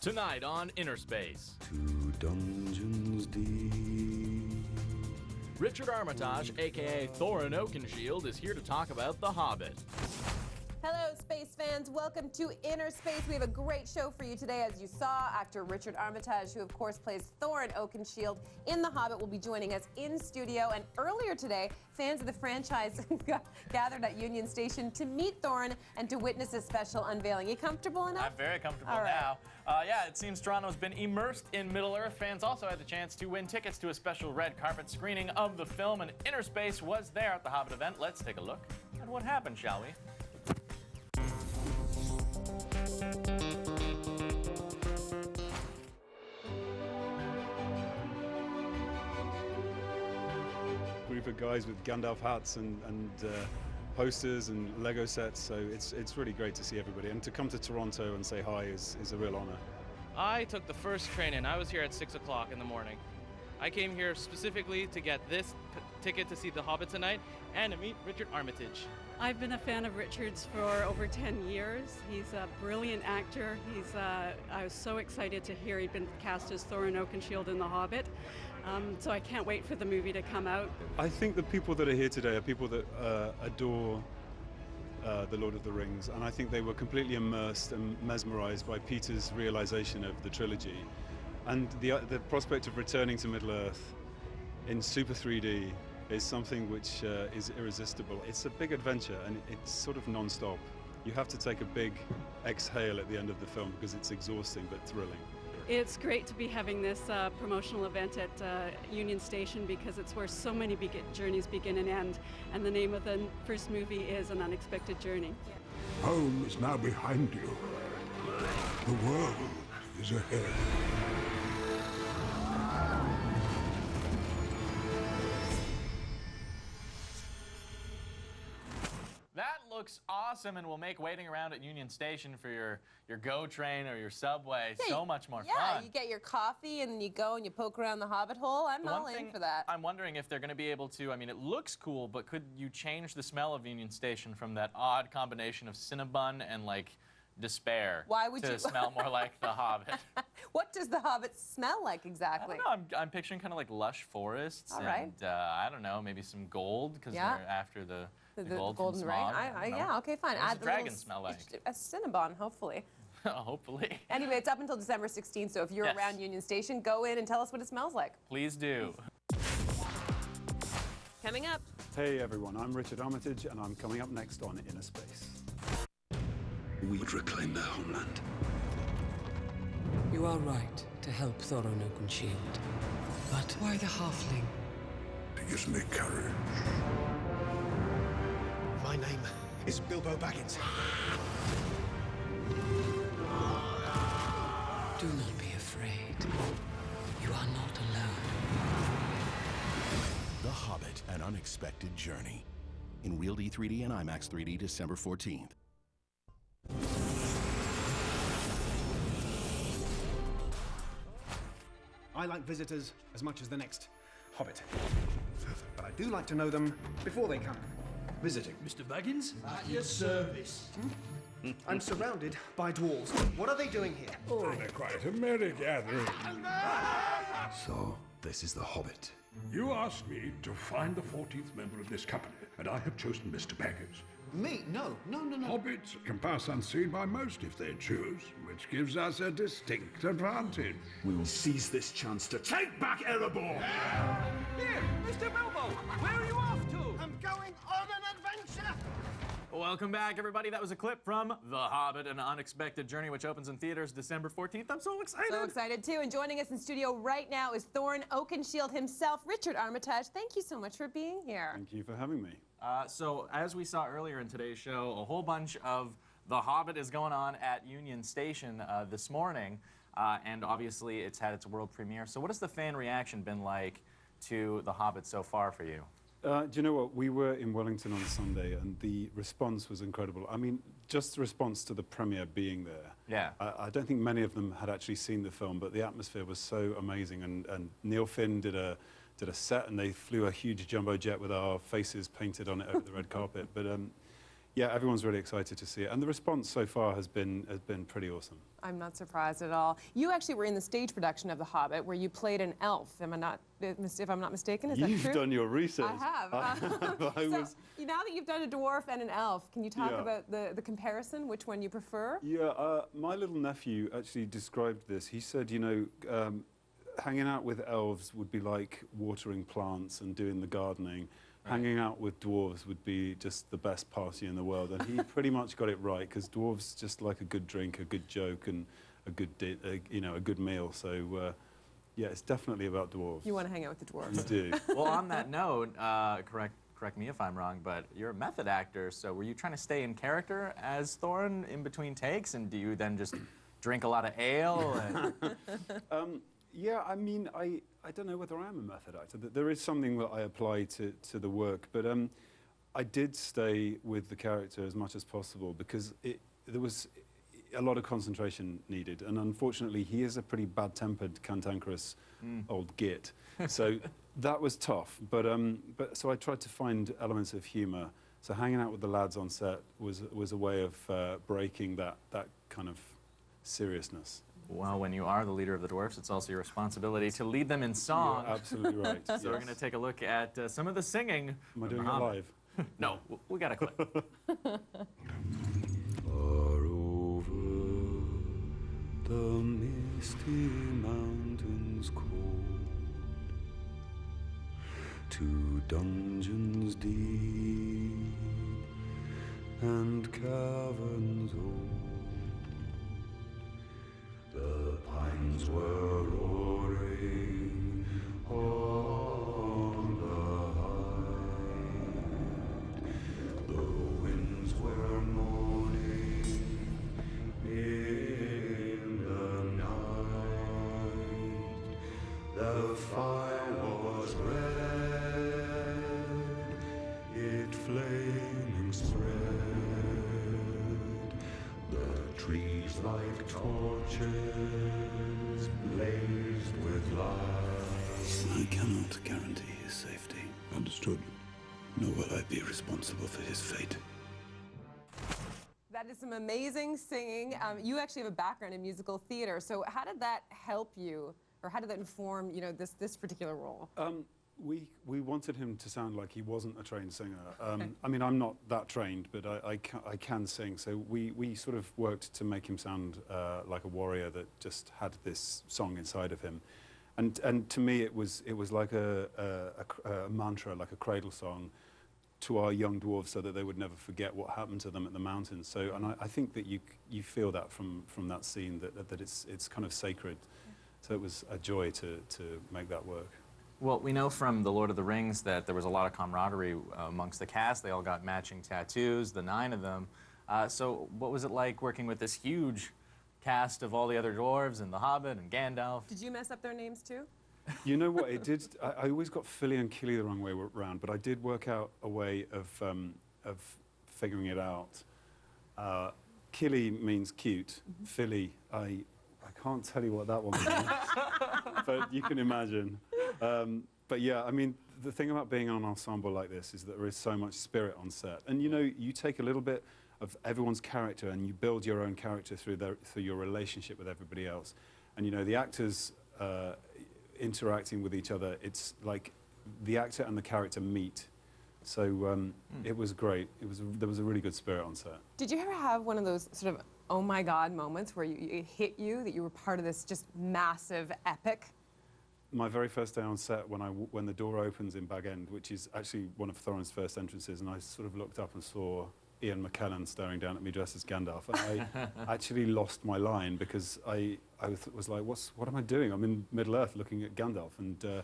Tonight on InnerSPACE. 2 dungeons deep. Richard Armitage, aka Thorin Oakenshield, is here to talk about The Hobbit. Hello, space fans. Welcome to InnerSPACE. We have a great show for you today. As you saw, actor Richard Armitage, who of course plays Thorin Oakenshield in The Hobbit, will be joining us in studio. And earlier today, fans of the franchise gathered at Union Station to meet Thorin and to witness a special unveiling. You comfortable enough? I'm very comfortable All right. now. Yeah, it seems Toronto's been immersed in Middle-earth. Fans also had the chance to win tickets to a special red carpet screening of the film, and InnerSPACE was there at the Hobbit event. Let's take a look at what happened, shall we? Group of guys with Gandalf hats and posters and Lego sets, so it's really great to see everybody. And to come to Toronto and say hi is a real honor. I took the first train in. I was here at 6 o'clock in the morning. I came here specifically to get this ticket to see The Hobbit tonight and to meet Richard Armitage. I've been a fan of Richard's for over 10 years. He's a brilliant actor. I was so excited to hear he'd been cast as Thorin Oakenshield in The Hobbit. So I can't wait for the movie to come out. I think the people that are here today are people that adore The Lord of the Rings, and I think they were completely immersed and mesmerized by Peter's realization of the trilogy. And the prospect of returning to Middle-earth in Super 3D is something which is irresistible. It's a big adventure, and it's sort of non-stop. You have to take a big exhale at the end of the film because it's exhausting but thrilling. It's great to be having this promotional event at Union Station because it's where so many journeys begin and end. And the name of the first movie is An Unexpected Journey. Home is now behind you. The world is ahead. That looks awesome and will make waiting around at Union Station for your GO train or your subway so much more fun. Yeah, you get your coffee and then you go and you poke around the Hobbit hole. I'm all in for that. I'm wondering if they're going to be able to, I mean, it looks cool, but could you change the smell of Union Station from that odd combination of Cinnabon and, like, despair to smell more like The Hobbit? What does The Hobbit smell like exactly? I don't know. I'm picturing kind of like lush forests and, I don't know, maybe some gold because they're after the golden ring. Yeah, okay, fine. What does the dragon smell like? A Cinnabon, hopefully. Hopefully. Anyway, it's up until December 16th, so if you're around Union Station, go in and tell us what it smells like. Please do. Coming up. Hey everyone, I'm Richard Armitage, and I'm coming up next on InnerSPACE. We'd reclaim their homeland. You are right to help Thorin Oakenshield. But why the halfling? It gives me courage. My name is Bilbo Baggins. Do not be afraid. You are not alone. The Hobbit, An Unexpected Journey. In Real D 3D and IMAX 3D, December 14th. I like visitors as much as the next Hobbit. But I do like to know them before they come. Visiting. Mr. Baggins? At your service. I'm surrounded by dwarves. What are they doing here? Oh, they're quite a merry gathering. So, this is The Hobbit. You asked me to find the 14th member of this company, and I have chosen Mr. Baggins. Me? No. Hobbits can pass unseen by most if they choose, which gives us a distinct advantage. We will seize this chance to take back Erebor! Here, Mr. Bilbo! Where are you off to? I'm going on an adventure! Welcome back, everybody. That was a clip from The Hobbit, An Unexpected Journey, which opens in theaters December 14th. I'm so excited. So excited, too. And joining us in studio right now is Thorin Oakenshield himself, Richard Armitage. Thank you so much for being here. Thank you for having me. So, as we saw earlier in today's show, a whole bunch of The Hobbit is going on at Union Station this morning, and obviously it's had its world premiere. So what has the fan reaction been like to The Hobbit so far for you? Do you know what? We were in Wellington on Sunday, and the response was incredible. I mean, just the response to the premiere being there. Yeah. I don't think many of them had actually seen the film, but the atmosphere was so amazing. And Neil Finn did a set, and they flew a huge jumbo jet with our faces painted on it over the red carpet. But Yeah, everyone's really excited to see it, and the response so far has been pretty awesome. I'm not surprised at all. You actually were in the stage production of The Hobbit, where you played an elf. If I'm not mistaken, is that true? You've done your research. I have. Now that you've done a dwarf and an elf, can you talk about the comparison? Which one you prefer? Yeah, my little nephew actually described this. He said, you know, hanging out with elves would be like watering plants and doing the gardening. Hanging out with dwarves would be just the best party in the world, and he pretty much got it right, because dwarves just like a good drink, a good joke, and a good, you know, a good meal. So, yeah, it's definitely about dwarves. You want to hang out with the dwarves. You do. Well, on that note, correct me if I'm wrong, but you're a method actor, so were you trying to stay in character as Thorin in between takes, and do you then just drink a lot of ale? And yeah, I mean, I don't know whether I am a method actor. There is something that I apply to the work, but I did stay with the character as much as possible, because there was a lot of concentration needed, and unfortunately he is a pretty bad-tempered, cantankerous old git. So that was tough, but so I tried to find elements of humour. So hanging out with the lads on set was a way of breaking that kind of seriousness. Well, when you are the leader of the dwarfs, it's also your responsibility to lead them in song. You're absolutely right. So yes. we're going to take a look at some of the singing. Am I doing it live? No, we got a clip. Far over the misty mountains cold, to dungeons deep and caverns old, the pines were roaring on the height, the winds were moaning in the night, the fire was red, it flaming spread, the trees like torches blazed with light. I cannot guarantee his safety. Understood. Nor will I be responsible for his fate. That is some amazing singing. You actually have a background in musical theater, so how did that help you, or how did that inform, you know, this particular role? We wanted him to sound like he wasn't a trained singer. I mean, I'm not that trained, but I can sing. So we sort of worked to make him sound like a warrior that just had this song inside of him. And to me, it was like a mantra, like a cradle song to our young dwarves, so that they would never forget what happened to them at the mountains. So, and I think that you feel that from that scene, that it's kind of sacred. So it was a joy to make that work. Well, we know from The Lord of the Rings that there was a lot of camaraderie amongst the cast. They all got matching tattoos, the 9 of them. So what was it like working with this huge cast of all the other dwarves and the Hobbit and Gandalf? Did you mess up their names too? You know what, it did, I always got Philly and Killy the wrong way around, but I did work out a way of figuring it out. Killy means cute. Philly, I can't tell you what that one means, but you can imagine. But yeah, I mean, the thing about being on an ensemble like this is that there is so much spirit on set. And you know, you take a little bit of everyone's character and you build your own character through your relationship with everybody else. And you know, the actors interacting with each other, it's like the actor and the character meet. So it was great. There was a really good spirit on set. Did you ever have one of those sort of oh my God moments where it hit you that you were part of this just massive epic? My very first day on set, when the door opens in Bag End, which is actually one of Thorin's first entrances, and I sort of looked up and saw Ian McKellen staring down at me dressed as Gandalf, and I actually lost my line, because I was like, what am I doing? I'm in Middle-earth looking at Gandalf, and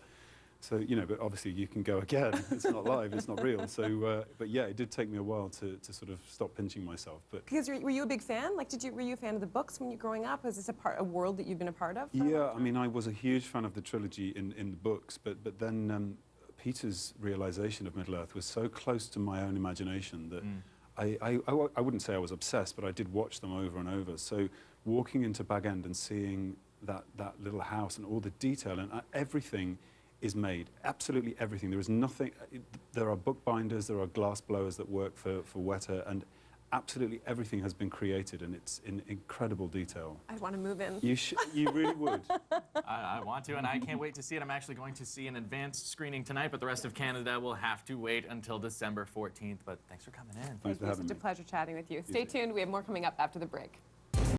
so, you know, but obviously you can go again. It's not live, it's not real. So, but yeah, it did take me a while to sort of stop pinching myself. But because were you a big fan? Like, were you a fan of the books when you were growing up? Was this a world that you've been a part of? Yeah, I mean, I was a huge fan of the trilogy in the books, but then Peter's realization of Middle-earth was so close to my own imagination that I wouldn't say I was obsessed, but I did watch them over and over. So walking into Bag End and seeing that little house and all the detail and everything is made, absolutely everything. There is nothing, there are bookbinders, there are glass blowers that work for Weta, and absolutely everything has been created, and it's in incredible detail. I want to move in. You really would. I want to, and I can't wait to see it. I'm actually going to see an advanced screening tonight, but the rest of Canada will have to wait until December 14th. But thanks for coming in. Thanks for having Such me. a pleasure chatting with you. Stay tuned. We have more coming up after the break.